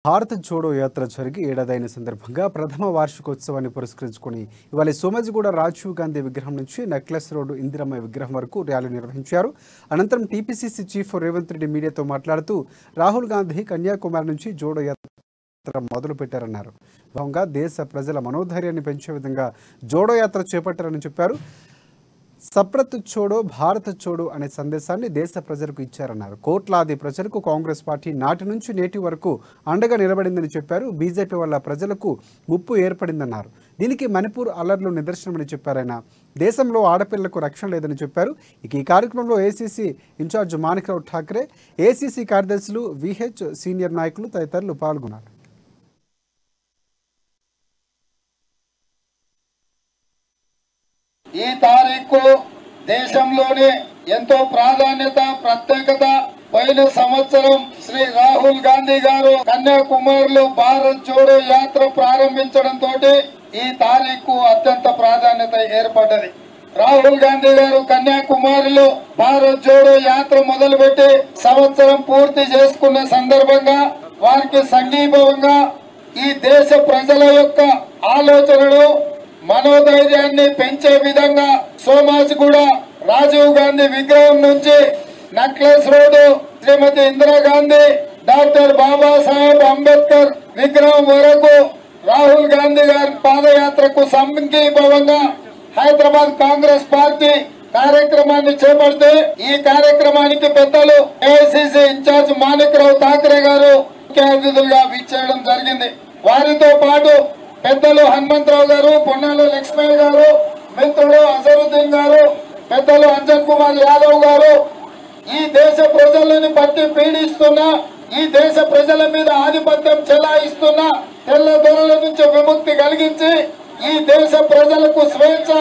భారత్ జోడో యాత్ర జరిగి ఏడాదైన సందర్భంగా ప్రథమ వార్షికోత్సవాన్ని పురస్కరించుకుని ఇవాళ సోమాజిగూడ రాజీవ్ గాంధీ విగ్రహం నుంచి నెక్లెస్ రోడ్డు ఇందిరమ్మ విగ్రహం వరకు ర్యాలీ నిర్వహించారు. అనంతరం టీపీసీసీ చీఫ్ రేవంత్ రెడ్డి మీడియాతో మాట్లాడుతూ రాహుల్ గాంధీ కన్యాకుమారి నుంచి జోడో యాత్ర మొదలుపెట్టారన్నారు. భాగంగా దేశ ప్రజల మనోధైర్యాన్ని పెంచే విధంగా జోడో యాత్ర చేపట్టారని చెప్పారు. సప్రత్ చోడో భారత్ చోడో అనే సందేశాన్ని దేశ ప్రజలకు ఇచ్చారన్నారు. కోట్లాది ప్రజలకు కాంగ్రెస్ పార్టీ నాటి నుంచి నేటి వరకు అండగా నిలబడిందని చెప్పారు. బీజేపీ వల్ల ప్రజలకు ముప్పు ఏర్పడిందన్నారు. దీనికి మణిపూర్ అల్లర్లు నిదర్శనమని చెప్పారాయన. దేశంలో ఆడపిల్లలకు రక్షణ లేదని చెప్పారు. ఇక ఈ కార్యక్రమంలో ACC incharge Manikrao Thackeray, ACC కార్యదర్శులు, విహెచ్ సీనియర్ నాయకులు తదితరులు పాల్గొన్నారు. ఈ తారీఖు దేశంలోనే ఎంతో ప్రాధాన్యత, ప్రత్యేకత. పోయిన సంవత్సరం శ్రీ రాహుల్ గాంధీ గారు కన్యాకుమారిలో భారత్ జోడో యాత్ర ప్రారంభించడంతో ఈ తారీఖు అత్యంత ప్రాధాన్యత ఏర్పడ్డది. రాహుల్ గాంధీ గారు కన్యాకుమారిలో భారత్ జోడో యాత్ర మొదలుపెట్టి సంవత్సరం పూర్తి చేసుకున్న సందర్భంగా వారికి సంఘీభావంగా ఈ దేశ ప్రజల యొక్క ఆలోచనలు, మనోధైర్యాన్ని పెంచే విధంగా సోమాజిగూడ రాజీవ్ గాంధీ విగ్రహం నుంచి నెక్లెస్ రోడ్డు శ్రీమతి ఇందిరాగాంధీ, డాక్టర్ బాబాసాహెబ్ అంబేద్కర్ విగ్రహం వరకు రాహుల్ గాంధీ గారి పాదయాత్రకు సంఘీభావంగా హైదరాబాద్ కాంగ్రెస్ పార్టీ కార్యక్రమాన్ని చేపడితే ఈ కార్యక్రమానికి పెద్దలు ఏఐసీసీ ఇన్ఛార్జ్ మాణిక్రావు ఠాక్రే గారు ముఖ్య అతిథులుగా విచ్చేయడం జరిగింది. వారితో పాటు పెద్దలు హనుమంతరావు గారు, పొన్నాల లక్ష్మయ్య గారు, మిత్రుడు అజరుద్దీన్ గారు, పెద్దలు అంజన్ కుమార్ యాదవ్ గారు, ఈ దేశ ప్రజలను పట్టి పీడిస్తున్న, ఈ దేశ ప్రజల మీద ఆధిపత్యం చెలాయిస్తున్న తెల్ల దొరల నుంచి విముక్తి కలిగించి ఈ దేశ ప్రజలకు స్వేచ్ఛ